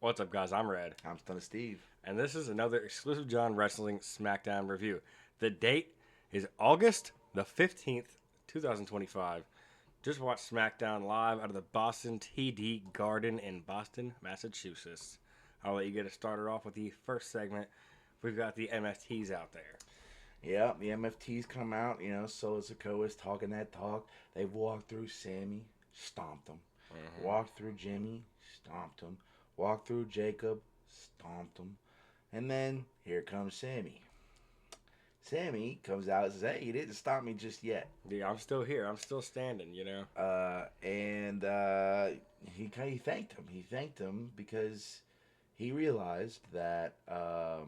What's up, guys? I'm Red, I'm STUNNA Steve. and this is another exclusive John Wrestling Smackdown review. The date is August the 15th, 2025. Just watched Smackdown live out of the Boston TD Garden in Boston, Massachusetts. I'll let you get it started off with the first segment. We've got the MFTs out there. Yeah, the MFTs come out, Solo Sikoa's talking that talk. They've walked through Sammy, stomped him. Walked through Jimmy, stomped him. Walked through Jacob, stomped him. And then here comes Sammy. Sammy comes out and says, hey, you didn't stop me just yet. Yeah, I'm still here. I'm still standing, you know. He thanked him. He thanked him because he realized that the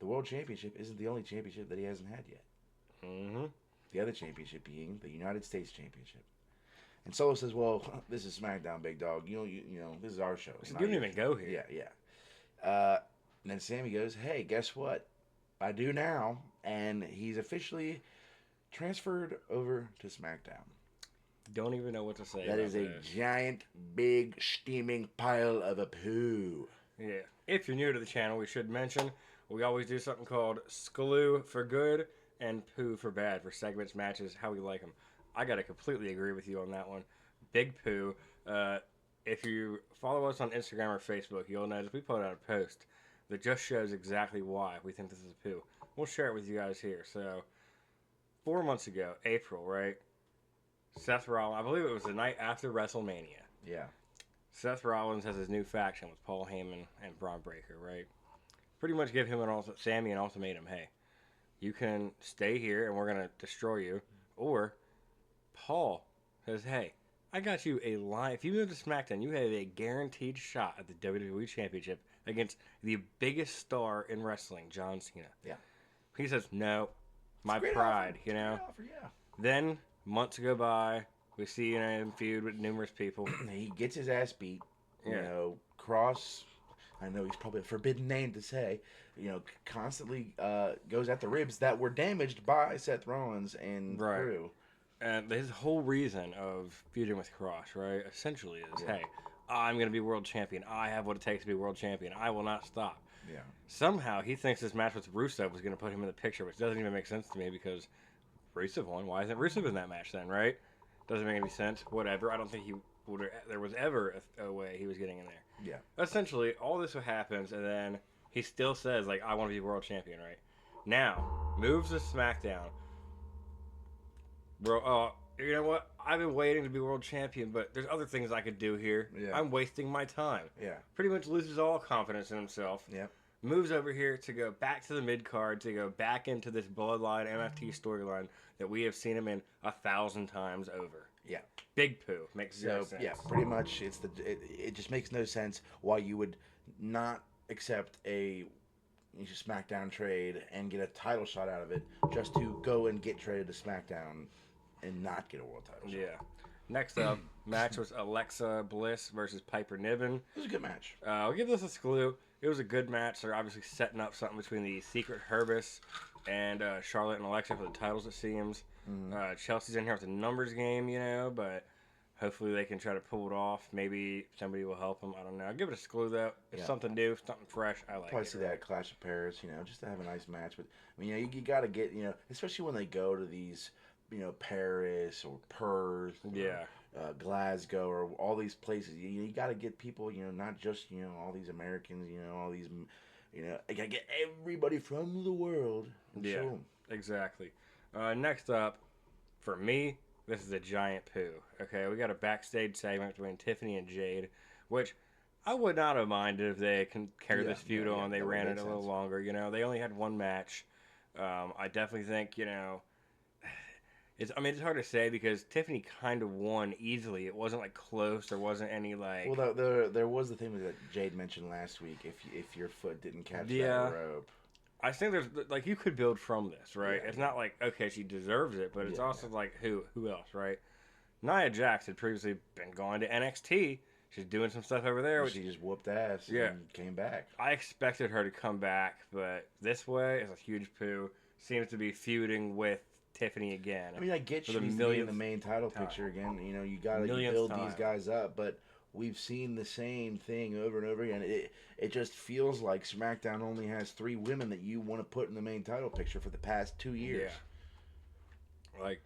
World Championship isn't the only championship that he hasn't had yet. Mm-hmm. The other championship being the United States Championship. And Solo says, "Well, this is SmackDown, big dog. You know, this is our show. You didn't even go here." Yeah. And then Sammy goes, "Hey, guess what? I do now." And he's officially transferred over to SmackDown. Don't even know what to say. That is a giant, big, steaming pile of a poo. Yeah. If you're new to the channel, we should mention we always do something called SCLU for good and poo for bad for segments, matches, how we like them. I gotta completely agree with you on that one. Big poo. If you follow us on Instagram or Facebook, you'll notice we put out a post that just shows exactly why we think this is a poo. We'll share it with you guys here. So, 4 months ago, April, right? Seth Rollins, I believe it was the night after WrestleMania. Yeah. Seth Rollins has his new faction with Paul Heyman and Braun Breaker, right? Pretty much give him Sammy an ultimatum. Hey, you can stay here and we're gonna destroy you, or Paul says, hey, I got you a line. If you move to SmackDown, you have a guaranteed shot at the WWE Championship against the biggest star in wrestling, John Cena. Yeah. He says, no, my Great pride, offer. you know? Great offer, yeah. Then, months go by, we see him feud with numerous people. He gets his ass beat. Yeah. Cross, I know he's probably a forbidden name to say, constantly goes at the ribs that were damaged by Seth Rollins and crew. And his whole reason of feuding with Cross, right, essentially is, hey, I'm going to be world champion. I have what it takes to be world champion. I will not stop. Yeah. Somehow, he thinks this match with Rusev was going to put him in the picture, which doesn't even make sense to me because Rusev won. Why isn't Rusev in that match then, right? Doesn't make any sense. Whatever. I don't think there was ever a way he was getting in there. Yeah. Essentially, all this happens, and then he still says, like, I want to be world champion, right? Now, moves to SmackDown. Bro, you know what? I've been waiting to be world champion, but there's other things I could do here. Yeah. I'm wasting my time. Yeah. Pretty much loses all confidence in himself. Yeah. Moves over here to go back to the mid-card, to go back into this Bloodline MFT storyline that we have seen him in 1,000 times over. Yeah. Big poo. Makes no sense. Yeah, pretty much it just makes no sense why you would not accept a SmackDown trade and get a title shot out of it just to go and get traded to SmackDown and not get a world title shot. Yeah. Next up, match was Alexa Bliss versus Piper Niven. It was a good match. I'll give this a SCLU. It was a good match. They're obviously setting up something between the Secret Herbis and Charlotte and Alexa for the titles, it seems. Mm-hmm. Chelsea's in here with a numbers game, but hopefully they can try to pull it off. Maybe somebody will help them. I don't know. I'll give it a SCLU, though. It's something new, something fresh. I like Probably it. see that Clash of Paris, just to have a nice match. But, you got to get, especially when they go to these, Paris or Perth. Or, Glasgow or all these places. You got to get people, not just, all these Americans, all these, I got to get everybody from the world. Yeah, exactly. Next up, for me, this is a giant poo. Okay, we got a backstage segment between Tiffany and Jade, which I would not have minded if they can carry this feud on. They ran it a little longer. They only had one match. I definitely think, it's hard to say because Tiffany kind of won easily. It wasn't like close. There wasn't any like. Well, there was the thing that Jade mentioned last week. If your foot didn't catch that rope, I think there's like you could build from this, right? Yeah. It's not like okay, she deserves it, but it's also like who else, right? Nia Jax had previously been going to NXT. She's doing some stuff over there. She just whooped ass. And came back. I expected her to come back, but this way is a huge poo. Seems to be feuding with Tiffany again. I get she's in the main title picture again. You got to build these guys up, but we've seen the same thing over and over again. It just feels like SmackDown only has 3 women that you want to put in the main title picture for the past 2 years. Yeah. Like,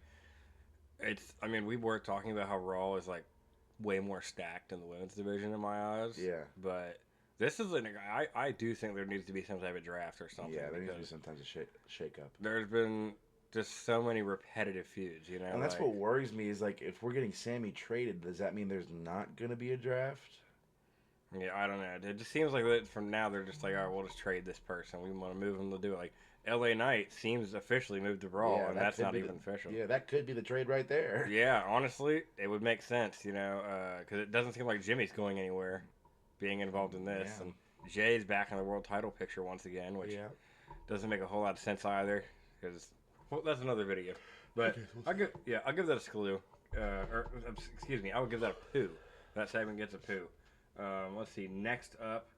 it's. I mean, we were talking about how Raw is like way more stacked in the women's division in my eyes. Yeah. But this is I do think there needs to be some type of draft or something. Yeah, there needs to be some type of shake up. There's been just so many repetitive feuds, you know. And that's what worries me is like if we're getting Sammy traded, does that mean there's not gonna be a draft? Yeah, I don't know. It just seems like that from now they're just like, all right, we'll just trade this person. We want to move them to do it. Like LA Knight seems officially moved to Raw, and that's not even official. Yeah, that could be the trade right there. Yeah, honestly, it would make sense, you know, because it doesn't seem like Jimmy's going anywhere, being involved in this, and Jay's back in the world title picture once again, which doesn't make a whole lot of sense either, because that's another video. But I'll give that a screw. Or excuse me, I would give that a poo. That segment gets a poo. Let's see. Next up,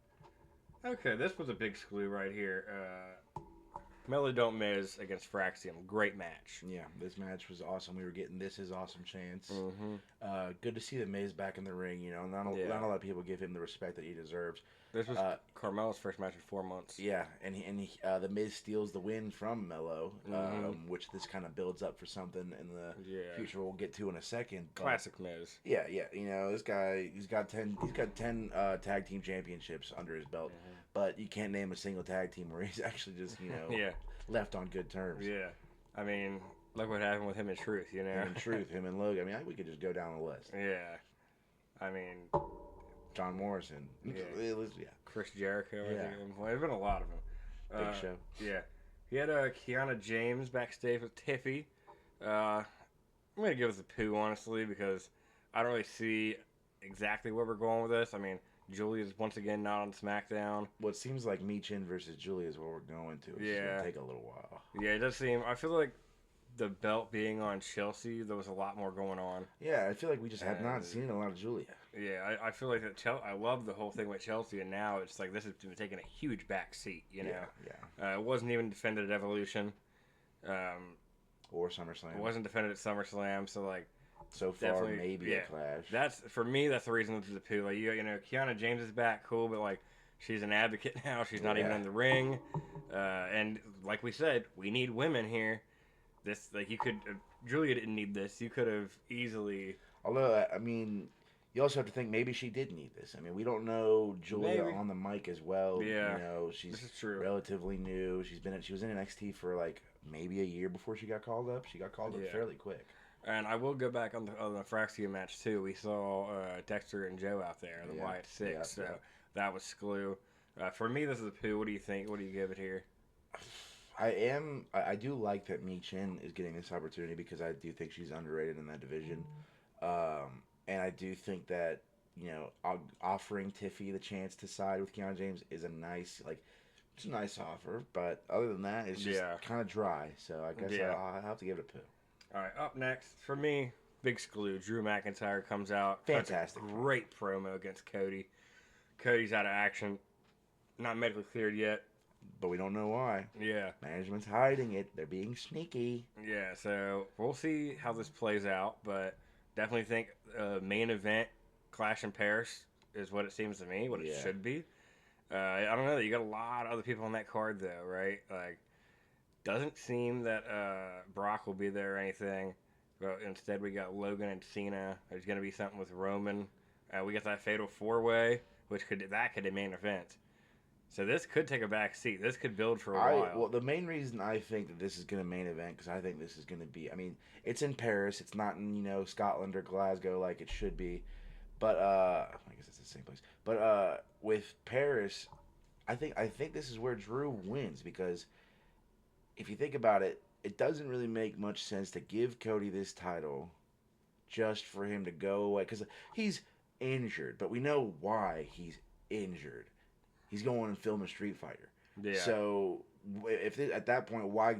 okay, this was a big screw right here. Melodome Miz against Fraxium. Great match. Yeah, this match was awesome. We were getting This Is Awesome chants. Good to see the Miz back in the ring. You know, not a lot of people give him the respect that he deserves. This was Carmelo's first match in 4 months. Yeah, and the Miz steals the win from Melo, which this kind of builds up for something in the future we'll get to in a second. But, classic Miz. Yeah. You know, this guy he's got 10 tag team championships under his belt, but you can't name a single tag team where he's actually just left on good terms. Yeah, I mean, look what happened with him in Truth. You know, him and Logan. I mean, we could just go down the list. Yeah, I mean. John Morrison. Chris Jericho. Yeah. There's been a lot of them. Big Show. Yeah. He had Kiana James backstage with Tiffy. I'm going to give this a poo, honestly, because I don't really see exactly where we're going with this. I mean, Julia's once again not on SmackDown. Well, it seems like Michin versus Julia is what we're going to. It's going to take a little while. Yeah, it does seem. I feel like the belt being on Chelsea, there was a lot more going on. Yeah, I feel like we just have not seen a lot of Julia. Yeah, I feel like I love the whole thing with Chelsea, and now it's like this has been taking a huge back seat, you know? Yeah. It wasn't even defended at Evolution. Or SummerSlam. It wasn't defended at SummerSlam, so like... So far, maybe a clash. For me, that's the reason this is a poo. Like, you know, Kiana James is back, cool, but like, she's an advocate now. She's not even in the ring. And like we said, we need women here. This, like, you could... Julia didn't need this. You could have easily... Although, I mean... You also have to think maybe she did need this. I mean, we don't know Julia on the mic as well. Yeah, you know, she's relatively new. She was in NXT for like maybe a year before she got called up. She got called up fairly quick. And I will go back on the Fraxia match too. We saw Dexter and Joe out there, the Wyatt Six. So that was Sklew. For me, this is a poo. What do you think? What do you give it here? I do like that Michin is getting this opportunity because I do think she's underrated in that division. And I do think that, you know, offering Tiffy the chance to side with Kiana James is a nice offer. But other than that, it's just kind of dry. So I guess I'll have to give it a poo. All right, up next, for me, big Sklew. Drew McIntyre comes out. Fantastic. Great promo against Cody. Cody's out of action. Not medically cleared yet. But we don't know why. Yeah. Management's hiding it. They're being sneaky. Yeah, so we'll see how this plays out. But definitely think main event Clash in Paris is what it seems to me, what it should be. I don't know. You got a lot of other people on that card, though, right? Like, doesn't seem that Brock will be there or anything. But instead, we got Logan and Cena. There's going to be something with Roman. We got that Fatal 4-Way, which could be main event. So this could take a back seat. This could build for a while. Well, the main reason I think that this is going to main event, because I think this is going to be, I mean, it's in Paris. It's not in, you know, Scotland or Glasgow like it should be. But, I guess it's the same place. But with Paris, I think this is where Drew wins, because if you think about it, it doesn't really make much sense to give Cody this title just for him to go away. Because he's injured, but we know why he's injured. He's going and filming Street Fighter. Yeah. So at that point, why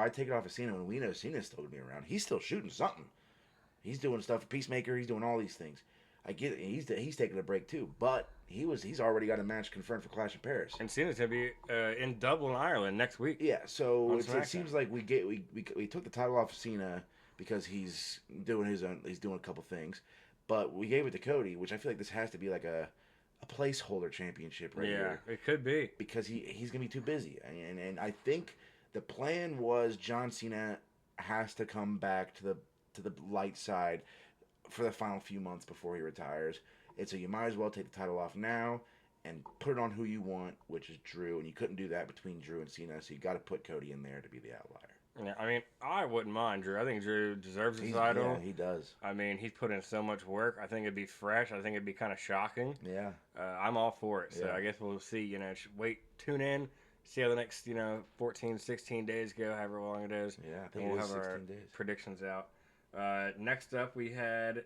take it off of Cena when we know Cena's still gonna be around? He's still shooting something. He's doing stuff for Peacemaker. He's doing all these things. I get it. He's taking a break too, but he's already got a match confirmed for Clash of Paris. And Cena's gonna be in Dublin, Ireland next week. Yeah. So it seems like we took the title off of Cena because he's doing a couple things. But we gave it to Cody, which I feel like this has to be like a placeholder championship right here. Yeah, it could be. Because he's going to be too busy. And I think the plan was John Cena has to come back to the light side for the final few months before he retires. And so you might as well take the title off now and put it on who you want, which is Drew. And you couldn't do that between Drew and Cena, so you got to put Cody in there to be the outlier. Yeah, I mean, I wouldn't mind Drew. I think Drew deserves the title. Yeah, he does. I mean, he's put in so much work. I think it'd be fresh. I think it'd be kind of shocking. Yeah. I'm all for it. So Yeah. I guess we'll see. You know, tune in, see how the next 14, 16 days go, however long it is. Yeah, I think and we'll it is have 16 our days. predictions out. Next up, we had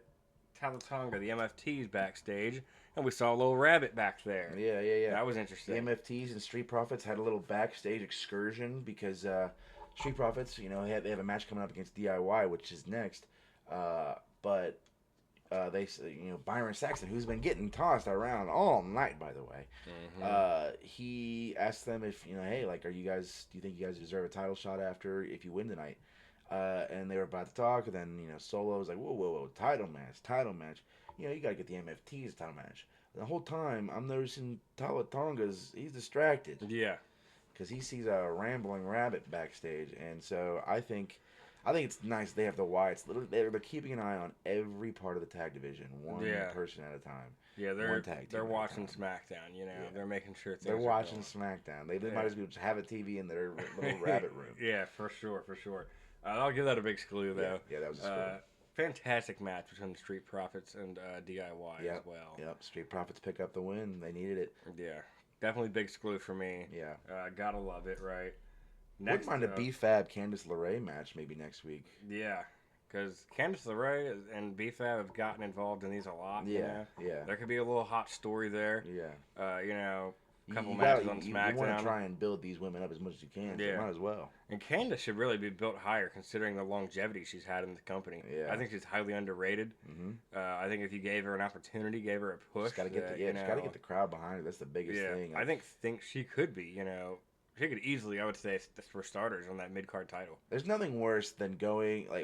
Talatonga, the MFTs backstage, and we saw a little rabbit back there. Yeah. That was The interesting. MFTs and Street Profits had a little backstage excursion because Street Profits, they have a match coming up against DIY, which is next. But they, Byron Saxton, who's been getting tossed around all night, by the way, he asked them if, hey, like, do you think you guys deserve a title shot if you win tonight? And they were about to talk, and then, Solo was like, whoa, title match. You got to get the MFTs title match. The whole time, I'm noticing Talatonga's, he's distracted. Yeah. Because he sees a rambling rabbit backstage, and so I think it's nice they have the Wyatts. They're keeping an eye on every part of the tag division, one person at a time. Yeah, they're watching Smackdown. They're making sure they're watching SmackDown. They might as well just have a TV in their little rabbit room. Yeah, for sure. I'll give that a big screw though. Yeah, that was a screw. Fantastic match between the Street Profits and DIY as well. Yep, Street Profits pick up the win. They needed it. Yeah, definitely big screw for me. Yeah, gotta love it, right? Wouldn't mind a B-Fab Candice LeRae match maybe next week. Yeah, because Candice LeRae and B-Fab have gotten involved in these a lot. Yeah. There could be a little hot story there. Yeah. A couple matches on SmackDown. You want to try and build these women up as much as you can. So might as well. And Candice should really be built higher considering the longevity she's had in the company. Yeah. I think she's highly underrated. Mm-hmm. I think if you gave her an opportunity, gave her a push, she's got to get the crowd behind her. That's the biggest thing. I think she could be. She could easily, I would say, for starters, on that mid-card title. There's nothing worse than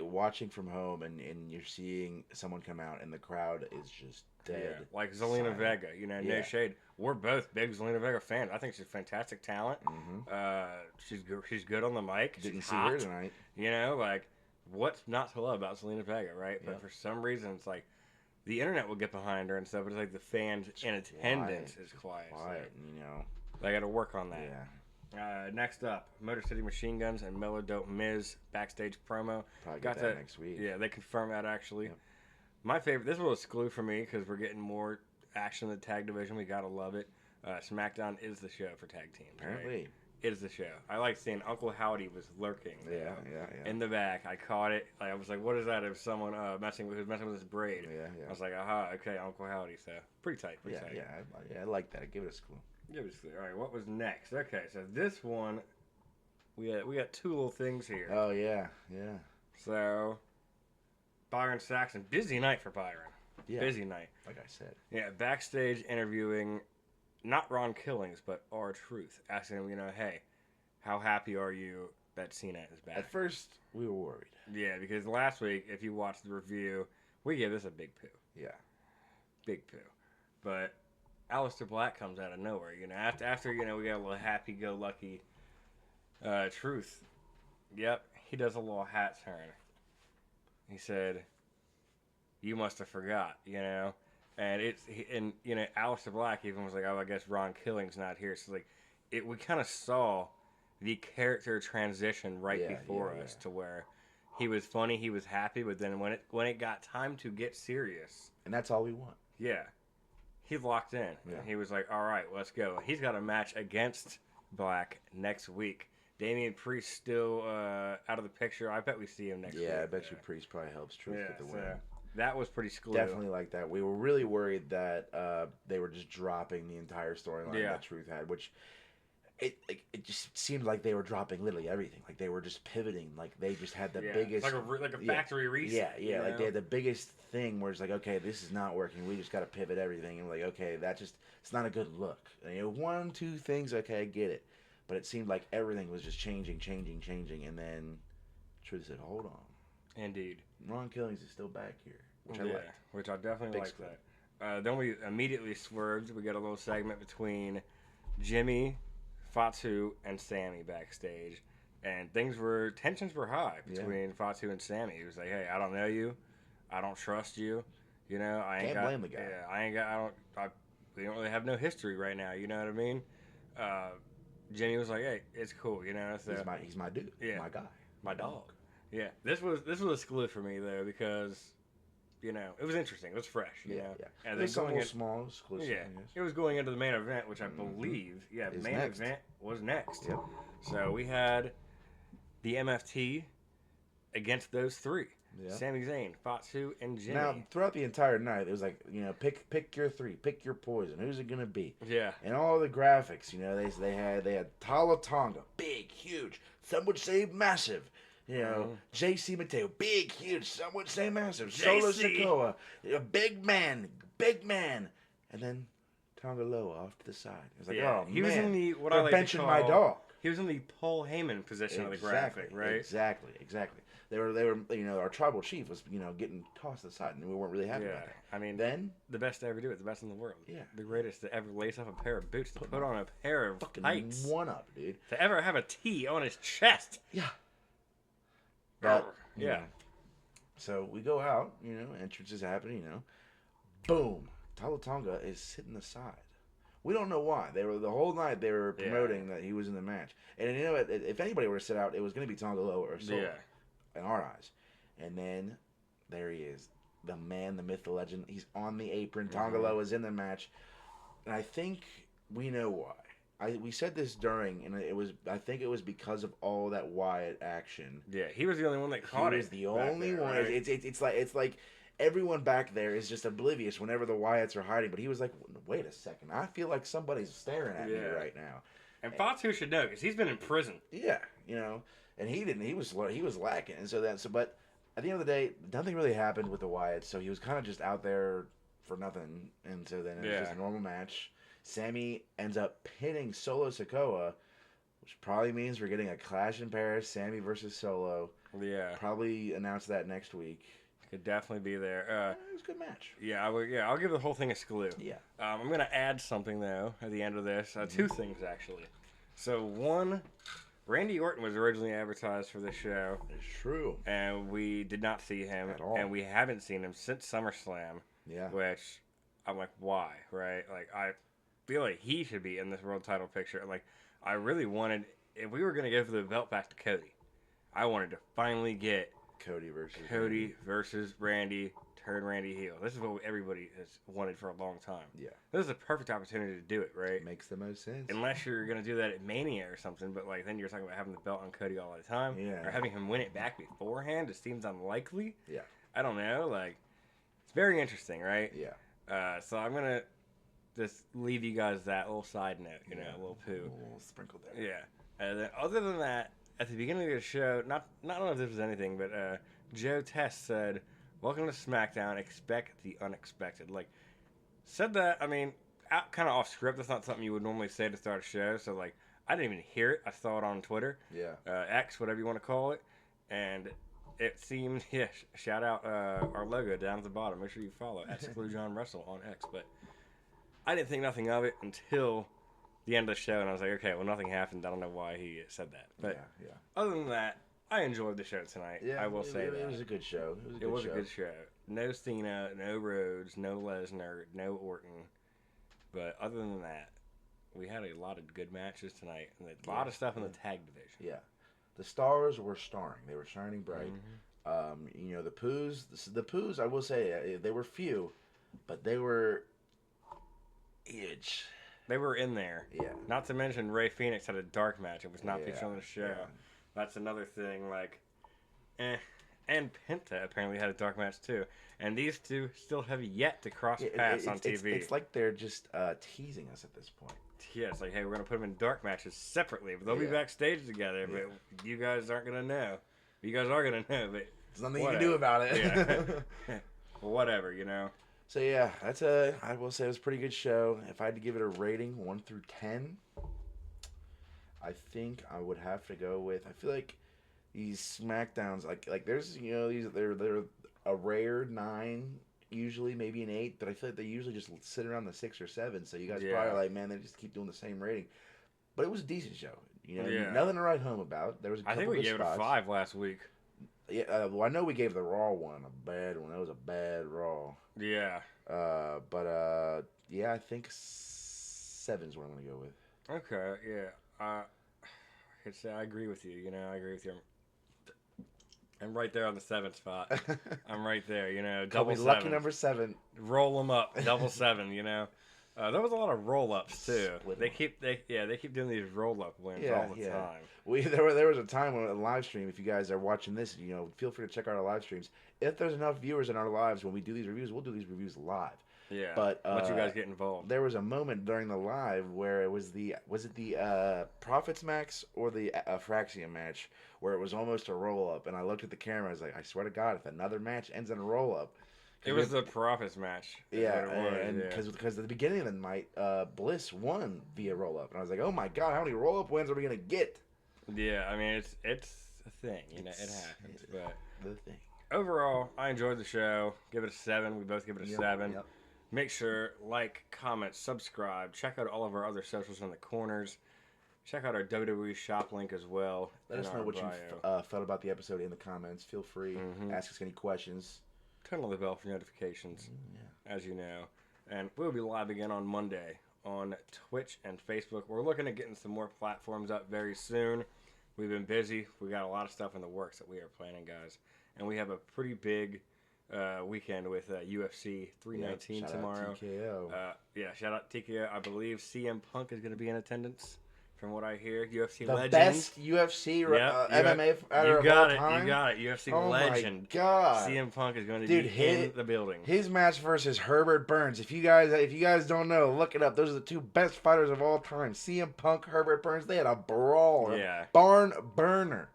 watching from home and you're seeing someone come out and the crowd is just dead. Yeah, like Zelina Vega, no shade. We're both big Zelina Vega fans. I think she's a fantastic talent. Mm-hmm. She's good on the mic. Didn't see hot. her tonight. What's not to love about Zelina Vega, right? But for some reason, it's like the internet will get behind her and stuff, but it's like the fans in attendance is quiet. So, I got to work on that. Yeah. Next up, Motor City Machine Guns and Mellow Dope Miz backstage promo. Probably got that next week. Yeah, they confirmed that actually. Yep. My favorite. This was a screw for me because we're getting more action in the tag division. We gotta love it. SmackDown is the show for tag teams. Apparently, right? It is the show. I like seeing Uncle Howdy was lurking. Yeah. In the back, I caught it. I was like, "What is that?" If someone who's messing with his braid. Yeah. I was like, "Aha, okay, Uncle Howdy." So pretty tight. I like that. I give it a screw. All right, what was next? Okay, so this one, we got two little things here. Oh yeah. So, Byron Saxton, busy night for Byron. Yeah. Busy night. Like I said. Yeah, backstage interviewing, not Ron Killings, but R-Truth, asking him, hey, how happy are you that Cena is back? At first, we were worried. Yeah, because last week, if you watched the review, we gave this a big poo. Yeah. Big poo. But Aleister Black comes out of nowhere, after we got a little happy-go-lucky Truth. Yep, he does a little hat turn. He said, "You must have forgot," and Aleister Black even was like, "Oh, I guess Ron Killing's not here." So we kind of saw the character transition before us to where he was funny, he was happy, but then when it got time to get serious, and that's all we want. Yeah. He locked in. Yeah. And he was like, all right, let's go. He's got a match against Black next week. Damian Priest still out of the picture. I bet we see him next week. Yeah, I bet you Priest probably helps Truth get the win. That was pretty screwy. Definitely like that. We were really worried that they were just dropping the entire storyline that Truth had, which it just seemed like they were dropping literally everything. Like they were just pivoting. Like they just had the biggest, like a factory reset. Yeah. Like they had the biggest thing where it's like, okay, this is not working. We just got to pivot everything. And like, okay, it's not a good look. And, 1, 2 things, okay, I get it. But it seemed like everything was just changing, and then Truth said, "Hold on." Indeed. Ron Killings is still back here. which I liked. Which I definitely Big liked that. Then we immediately swerved. We got a little segment between Jimmy, Fatu, and Sammy backstage. And tensions were high between Fatu and Sammy. He was like, hey, I don't know you. I don't trust you. You know, Can't blame the guy. Yeah, we don't really have no history right now. You know what I mean? Jimmy was like, hey, it's cool. You know, so, he's my dude. Yeah, My guy. my dog. Yeah, this was a split for me though because, you know, it was interesting. It was fresh. You know? And it was something small, exclusive. Yeah, it was going into the main event, which I believe, the main event was next. Yep. So we had the MFT against those three. Yeah. Sami Zayn, Fatu, and Jimmy. Now, throughout the entire night, it was like, you know, pick your three, pick your poison. Who's it gonna be? Yeah. And all the graphics, you know, they had Tala Tonga, big, huge. Some would say massive. You know, JC Mateo, big, huge. Some would say massive. Solo Sikoa, a big man. And then Tonga Loa off to the side. It was like, oh he man, was in the they're benching my dog. He was in the Paul Heyman position of the graphic, right? Exactly. They were, you know, our tribal chief was, you know, getting tossed aside, and we weren't really happy about that. I mean, then the best to ever do it, the best in the world. Yeah. The greatest to ever lace up a pair of boots, to put on a pair of tights. One up, dude. To ever have a T on his chest. Yeah. But, So we go out, you know, entrance is happening, you know. Boom. Tala Tonga is sitting aside. We don't know why. They were the whole night they were promoting that he was in the match. And you know, if anybody were to sit out, it was going to be Tonga Loa or Solo, in our eyes. And then there he is, the man, the myth, the legend. He's on the apron. Tonga Loa is in the match, and I think we know why. We said this during, and I think it was because of all that Wyatt action. Yeah, he was the only one that caught it. He was the only one. Right? It's like everyone back there is just oblivious whenever the Wyatts are hiding. But he was like, wait a second, I feel like somebody's staring at me right now. And Fatu should know because he's been in prison. Yeah, you know, and he didn't. He was lacking, and but at the end of the day, nothing really happened with the Wyatts. So he was kind of just out there for nothing, and so then it was just a normal match. Sammy ends up pinning Solo Sikoa, which probably means we're getting a Clash in Paris, Sammy versus Solo. Yeah. Probably announce that next week. Could definitely be there. It was a good match. Yeah, I'll give the whole thing a screw. Yeah. I'm going to add something, though, at the end of this. Two things, actually. So, one, Randy Orton was originally advertised for this show. It's true. And we did not see him. At all. And we haven't seen him since SummerSlam. Yeah. Which, I'm like, why, right? Like, I feel like he should be in this world title picture. And, like, I really wanted, if we were going to give the belt back to Cody, I wanted to finally get Cody versus Randy, turn Randy heel. This is what everybody has wanted for a long time. Yeah. This is a perfect opportunity to do it, right? Makes the most sense. Unless you're going to do that at Mania or something, but like then you're talking about having the belt on Cody all the time. Yeah. Or having him win it back beforehand. It seems unlikely. Yeah. I don't know. Like, it's very interesting, right? Yeah. So I'm going to just leave you guys that little side note, you know, a little poo. A little sprinkle there. Yeah. And then other than that, at the beginning of the show, I don't know if this was anything, but Joe Test said, "Welcome to SmackDown. Expect the unexpected." Like, said that. I mean, kind of off script. That's not something you would normally say to start a show. So like, I didn't even hear it. I saw it on Twitter. Yeah. X, whatever you want to call it, and it seemed. Yeah. Shout out our logo down at the bottom. Make sure you follow @SclewJohnWrestle on X. But I didn't think nothing of it until the end of the show, and I was like, okay, well, nothing happened. I don't know why he said that. But other than that, I enjoyed the show tonight. Yeah, I will say that. It was a good show. It was a good show. No Cena, no Rhodes, no Lesnar, no Orton. But other than that, we had a lot of good matches tonight, and a lot of stuff in the tag division. Yeah. The stars were starring. They were shining bright. You know, the Poos, I will say, they were few, but they were huge. They were in there. Yeah. Not to mention Rey Fenix had a dark match. It was not featured on the show. Yeah. That's another thing. Like, And Penta apparently had a dark match too. And these two still have yet to cross paths on TV. It's like they're just teasing us at this point. Yeah, it's like, hey, we're going to put them in dark matches separately. But they'll be backstage together. But you guys aren't going to know. You guys are going to know. But there's nothing you can do about it. Yeah. Whatever, you know. So yeah, I will say it was a pretty good show. If I had to give it a rating 1 through 10, I think I would have to go with, I feel like these SmackDowns, like there's, you know, these they're a rare 9, usually maybe an 8, but I feel like they usually just sit around the 6 or 7. So you guys Yeah. probably like, man, they just keep doing the same rating. But it was a decent show. You know, Yeah. nothing to write home about. There was a I couple think we good gave spots. it a 5 last week. Yeah, well, I know we gave the Raw one a bad one. That was a bad Raw. Yeah. Yeah, I think 7's what I'm gonna go with. Okay. Yeah. I agree with you. You know, I agree with you. I'm right there on the 7th spot. I'm right there. You know, Call double me lucky seven. number 7. Roll them up, double 7. You know, there was a lot of roll ups too. Split 'em They up. keep doing these roll up wins Yeah, all the yeah. time. There was a time when a live stream. If you guys are watching this, you know, feel free to check out our live streams. If there's enough viewers in our lives when we do these reviews, we'll do these reviews live. Yeah. But let you guys get involved. there was a moment during the live where it was the Profits Max or the Fraxium match where it was almost a roll up, and I looked at the camera. I was like, I swear to God, if another match ends in a roll up. It was the Profits match. Yeah, and because at the beginning of the night, Bliss won via roll up, and I was like, oh my God, how many roll up wins are we gonna get? Yeah, I mean it's a thing, you know, it happens. But The thing. overall, I enjoyed the show. Give it a 7. We both give it a 7. Yep. Make sure, like, comment, subscribe. Check out all of our other socials in the corners. Check out our WWE shop link as well. Let us know what you felt about the episode in the comments. Feel free. Ask us any questions. Turn on the bell for notifications, as you know. And we'll be live again on Monday on Twitch and Facebook. We're looking at getting some more platforms up very soon. We've been busy. We got a lot of stuff in the works that we are planning, guys. And we have a pretty big weekend with UFC 319 tomorrow. Out TKO. Shout out TKO. I believe CM Punk is going to be in attendance, from what I hear. UFC the legend. best UFC MMA fighter of all time. You got it. UFC oh legend. My God. CM Punk is going to Dude, be in the building. His match versus Herbert Burns. If you guys don't know, look it up. Those are the 2 best fighters of all time. CM Punk, Herbert Burns. They had a brawl. Yeah. A barn burner.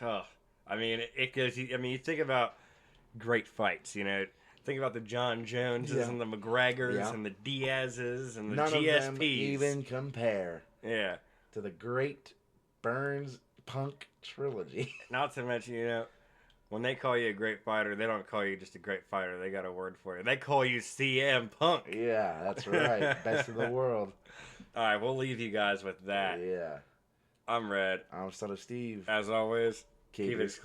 Oh, I mean, it goes. I mean, you think about great fights. You know, think about the John Joneses and the McGregors and the Diazes and the None GSPs. of them even compare. Yeah. To the great Burns Punk trilogy. Not to mention, you know, when they call you a great fighter, they don't call you just a great fighter. They got a word for you. They call you CM Punk. Yeah, that's right. Best in the world. All right, we'll leave you guys with that. Yeah. I'm Red. I'm Son of Steve. As always, keep it